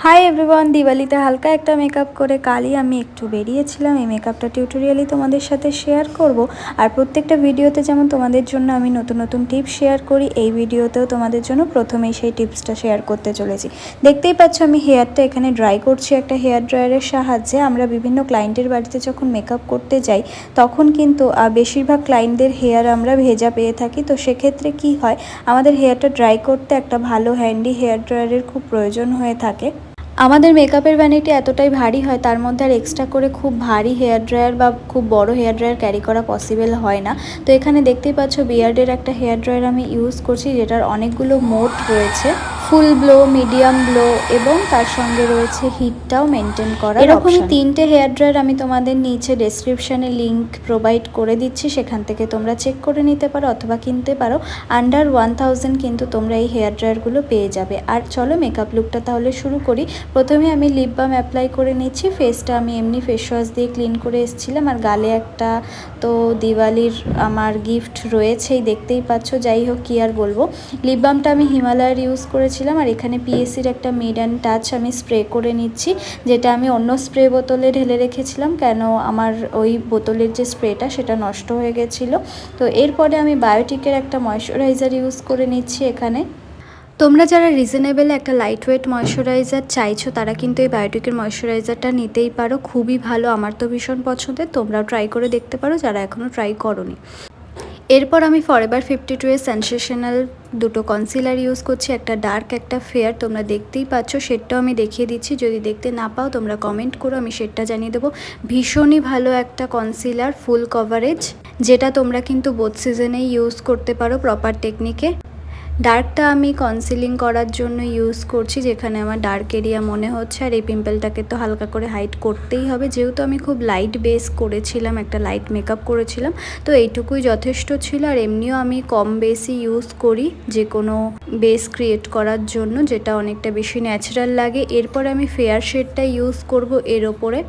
Hi everyone, দিওয়ালিতে হালকা একটা makeup করে কালই আমি একটু বেরিয়েছিলাম। এই মেকআপটা টিউটোরিয়ালি তোমাদের সাথে শেয়ার করব। আর প্রত্যেকটা ভিডিওতে যেমন তোমাদের জন্য আমি নতুন নতুন টিপস শেয়ার করি, এই ভিডিওতেও তোমাদের জন্য প্রথমেই সেই টিপসটা শেয়ার করতে চলেছি। দেখতেই পাচ্ছ আমি হেয়ারটা এখানে ড্রাই করছি একটা হেয়ার ড্রায়ারের সাহায্যে। আমরা বিভিন্ন ক্লায়েন্টের বাড়িতে যখন মেকআপ করতে যাই তখন কিন্তু বেশিরভাগ ক্লায়েন্টদের হেয়ার আমরা ভেজা পেয়ে থাকি। তো সেক্ষেত্রে কি হয়, আমাদের হেয়ারটা ড্রাই করতে একটা ভালো হ্যান্ডি হেয়ার ড্রায়ারের খুব প্রয়োজন হয়ে থাকে। আমাদের মেকআপের ভ্যানিটি এতটাই ভারী হয়, তার মধ্যে আর এক্সট্রা করে খুব ভারী হেয়ার ড্রায়ার বা খুব বড় হেয়ার ড্রায়ার ক্যারি করা পসিবল হয় না। তো এখানে দেখতেই পাচ্ছ বিয়ার্ডের একটা হেয়ার ড্রায়ার আমি ইউজ করছি, যেটার অনেকগুলো মোড রয়েছে, ফুল ব্লো, মিডিয়াম ব্লো এবং তার সঙ্গে রয়েছে হিটটাও মেনটেন করা। এরকমই 3টে হেয়ার ড্রায়ার আমি তোমাদের নিচে ডেসক্রিপশানে লিঙ্ক প্রোভাইড করে দিচ্ছি, সেখান থেকে তোমরা চেক করে নিতে পারো অথবা কিনতে পারো। আন্ডার 1000 কিন্তু তোমরা এই হেয়ার ড্রায়ারগুলো পেয়ে যাবে। আর চলো মেকআপ লুকটা তাহলে শুরু করি। প্রথমে আমি লিপ বাম অ্যাপ্লাই করে নিচ্ছি। ফেসটা আমি এমনি ফেস ওয়াশ দিয়ে ক্লিন করে এসেছিলাম। আর গালে একটা তো দিওয়ালির আমার গিফট রয়েছেই, দেখতেই পাচ্ছ। যাই হোক, কী আর বলবো, লিপ বামটা আমি হিমালয়ার ইউজ করেছিলাম। আর এখানে পিএসির একটা মিড অ্যান্ড টাচ আমি স্প্রে করে নিচ্ছি, যেটা আমি অন্য স্প্রে বোতলে ঢেলে রেখেছিলাম, কেন আমার ওই বোতলের যে স্প্রেটা সেটা নষ্ট হয়ে গেছিলো। তো এরপরে আমি বায়োটিকের একটা ময়শ্চারাইজার ইউজ করে নিচ্ছি এখানে। তোমরা যারা রিজনেবল একটা লাইট ওয়েট ময়শ্চারাইজার চাইছো তারা কিন্তু এই বায়োটিকের ময়শ্চারাইজারটা নিতেই পারো, খুবই ভালো। আমার তো ভীষণ পছন্দের, তোমরাও ট্রাই করে দেখতে পারো যারা এখনও ট্রাই করোনি। এরপর আমি ফরএভার 52 এর সেনসেশনাল দুটো কনসিলার ইউজ করছি, একটা ডার্ক একটা ফেয়ার। তোমরা দেখতেই পাচ্ছ, শেডটাও আমি দেখিয়ে দিচ্ছি, যদি দেখতে না পাও তোমরা কমেন্ট করো, আমি শেডটা জানিয়ে দেবো। ভীষণই ভালো একটা কনসিলার, ফুল কভারেজ, যেটা তোমরা কিন্তু বোথ সিজনেই ইউজ করতে পারো প্রপার টেকনিকে। ডার্কটা আমি কনসিলিং করার জন্য ইউজ করছি, যেখানে আমার ডার্ক এরিয়া মনে হচ্ছে। আর এই পিম্পলটাকে তো হালকা করে হাইড করতেই হবে, যেহেতু আমি খুব লাইট বেস করেছিলাম, একটা লাইট মেকআপ করেছিলাম, তো এইটুকুই যথেষ্ট ছিল। আর এমনিও আমি কম বেসই ইউজ করি যে কোনো বেস ক্রিয়েট করার জন্য, যেটা অনেকটা বেশি ন্যাচারাল লাগে। এরপর আমি ফেয়ার শেডটা ইউজ করব এর ওপরে।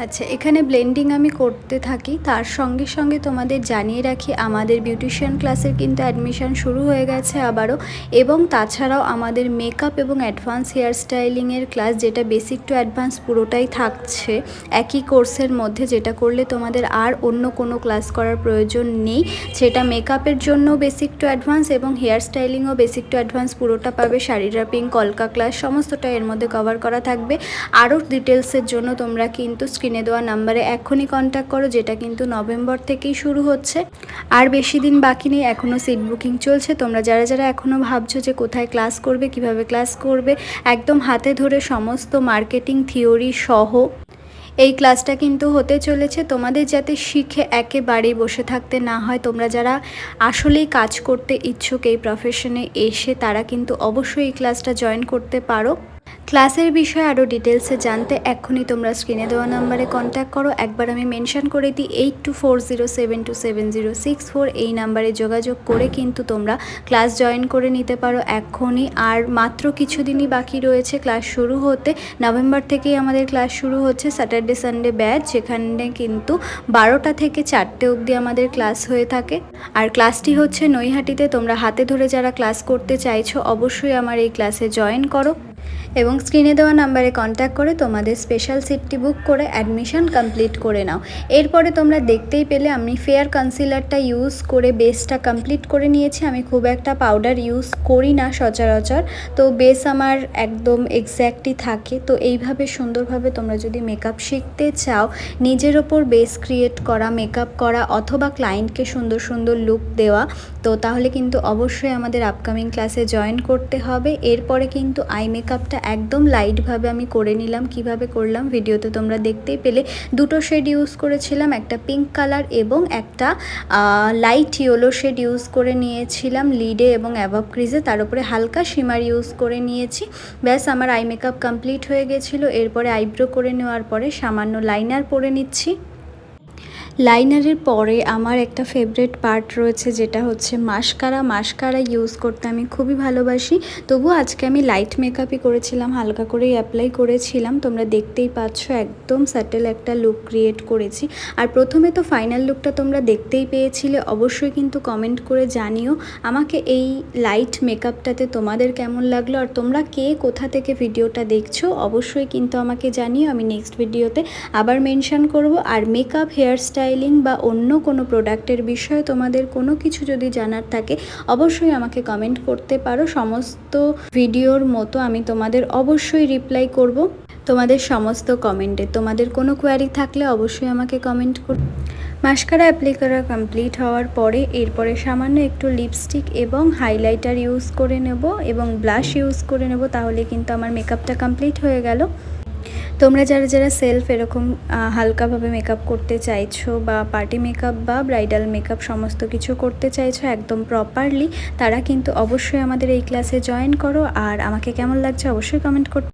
আচ্ছা, এখানে ব্লেন্ডিং আমি করতে থাকি। তার সঙ্গে সঙ্গে তোমাদের জানিয়ে রাখি, আমাদের বিউটিশিয়ান ক্লাসের কিন্তু অ্যাডমিশন শুরু হয়ে গেছে আবারও। এবং তাছাড়াও আমাদের মেকআপ এবং অ্যাডভান্স হেয়ার স্টাইলিংয়ের ক্লাস, যেটা বেসিক টু অ্যাডভান্স পুরোটাই থাকছে একই কোর্সের মধ্যে, যেটা করলে তোমাদের আর অন্য কোনো ক্লাস করার প্রয়োজন নেই। সেটা মেকআপের জন্য বেসিক টু অ্যাডভান্স এবং হেয়ার স্টাইলিংও বেসিক টু অ্যাডভান্স পুরোটা পাবে। শাড়ি ড্রাপিং, কলকা ক্লাস সমস্তটা এর মধ্যে কভার করা থাকবে। আরও ডিটেলসের জন্য তোমরা কিন্তু স্ক্রিনে দেওয়া নাম্বারে এখনই কন্ট্যাক্ট করো, যেটা কিন্তু নভেম্বর থেকেই শুরু হচ্ছে। আর বেশি দিন বাকি নেই, এখনও সিট বুকিং চলছে। তোমরা যারা যারা এখনও ভাবছো যে কোথায় ক্লাস করবে, কিভাবে ক্লাস করবে, একদম হাতে ধরে সমস্ত মার্কেটিং থিওরি সহ এই ক্লাসটা কিন্তু হতে চলেছে, তোমাদের যাতে শিখে একেবারেই বসে থাকতে না হয়। তোমরা যারা আসলেই কাজ করতে ইচ্ছুক এই প্রফেশনে এসে, তারা কিন্তু অবশ্যই এই ক্লাসটা জয়েন করতে পারো। ক্লাসের বিষয়ে আরও ডিটেলসে জানতে এখনই তোমরা স্ক্রিনে দেওয়া নাম্বারে কন্ট্যাক্ট করো। একবার আমি মেনশন করে দিই, 8240722706 এই নাম্বারে যোগাযোগ করে কিন্তু তোমরা ক্লাস জয়েন করে নিতে পারো এখনই। আর মাত্র কিছুদিনই বাকি রয়েছে ক্লাস শুরু হতে। নভেম্বর থেকেই আমাদের ক্লাস শুরু হচ্ছে, স্যাটারডে সানডে ব্যাচ, যেখানে কিন্তু 12টা থেকে 4টে অবধি আমাদের ক্লাস হয়ে থাকে। আর ক্লাসটি হচ্ছে নৈহাটিতে। তোমরা হাতে ধরে যারা ক্লাস করতে চাইছো অবশ্যই আমার এই ক্লাসে জয়েন করো এবং স্ক্রিনে দেওয়া নাম্বারে কন্ট্যাক্ট করে তোমাদের স্পেশাল সিটটি বুক করে অ্যাডমিশন কমপ্লিট করে নাও। এরপরে তোমরা দেখতেই পেলে আমি ফেয়ার কনসিলারটা ইউজ করে বেসটা কমপ্লিট করে নিয়েছি। আমি খুব একটা পাউডার ইউজ করি না সচরাচর, তো বেস আমার একদম এক্স্যাক্টই থাকে। তো এইভাবে সুন্দরভাবে তোমরা যদি মেকআপ শিখতে চাও, নিজের ওপর বেস ক্রিয়েট করা, মেকআপ করা অথবা ক্লায়েন্টকে সুন্দর সুন্দর লুক দেওয়া, তো তাহলে কিন্তু অবশ্যই আমাদের আপকামিং ক্লাসে জয়েন করতে হবে। এরপরে কিন্তু আই মেকআপটা একদম লাইটভাবে আমি করে নিলাম। কিভাবে করলাম ভিডিওতে তোমরা দেখতেই পেলে। দুটো শেড ইউজ করেছিলাম, একটা পিঙ্ক কালার এবং একটা লাইট ইয়েলো শেড ইউজ করে নিয়েছিলাম লিডে এবং অ্যাবভ ক্রিজে। তার উপরে হালকা শিমার ইউজ করে নিয়েছি। ব্যাস আমার আই মেকআপ কমপ্লিট হয়ে গেছিলো। এরপরে আইব্রো করে নেওয়ার পরে সামান্য লাইনার পরে নিচ্ছি। লাইনারের পরে আমার একটা ফেভারিট পার্ট রয়েছে, যেটা হচ্ছে মাস্কারা। মাস্কারা ইউজ করতে আমি খুবই ভালোবাসি। তবু আজকে আমি লাইট মেকআপই করেছিলাম, হালকা করেই অ্যাপ্লাই করেছিলাম। তোমরা দেখতেই পাচ্ছ একদম স্যাটেল একটা লুক ক্রিয়েট করেছি। আর প্রথমে তো ফাইনাল লুকটা তোমরা দেখতেই পেয়েছিলে। অবশ্যই কিন্তু কমেন্ট করে জানিও আমাকে এই লাইট মেকআপটাতে তোমাদের কেমন লাগলো, আর তোমরা কে কোথা থেকে ভিডিওটা দেখছো অবশ্যই কিন্তু আমাকে জানিও। আমি নেক্সট ভিডিওতে আবার মেনশন করব। আর মেকআপ, হেয়ার স্টাইলিং বা অন্য কোনো প্রোডাক্টের বিষয়ে তোমাদের কোনো কিছু যদি জানার থাকে অবশ্যই আমাকে কমেন্ট করতে পারো। সমস্ত ভিডিওর মতো আমি তোমাদের অবশ্যই রিপ্লাই করব তোমাদের সমস্ত কমেন্টে। তোমাদের কোনো কোয়ারি থাকলে অবশ্যই আমাকে কমেন্ট করো। মাস্কারা অ্যাপ্লাই করা কমপ্লিট হওয়ার পরে এরপরে সামান্য একটু লিপস্টিক এবং হাইলাইটার ইউজ করে নেব এবং ব্লাশ ইউজ করে নেব, তাহলে কিন্তু আমার মেকআপটা কমপ্লিট হয়ে গেল। তোমরা যারা যারা সেলফ এরকম হালকাভাবে মেকআপ করতে চাইছো বা পার্টি মেকআপ বা ব্রাইডাল মেকআপ সমস্ত কিছু করতে চাইছো একদম প্রপারলি, তারা কিন্তু অবশ্যই আমাদের এই ক্লাসে জয়েন করো। আর আমাকে কেমন লাগছে অবশ্যই কমেন্ট করতে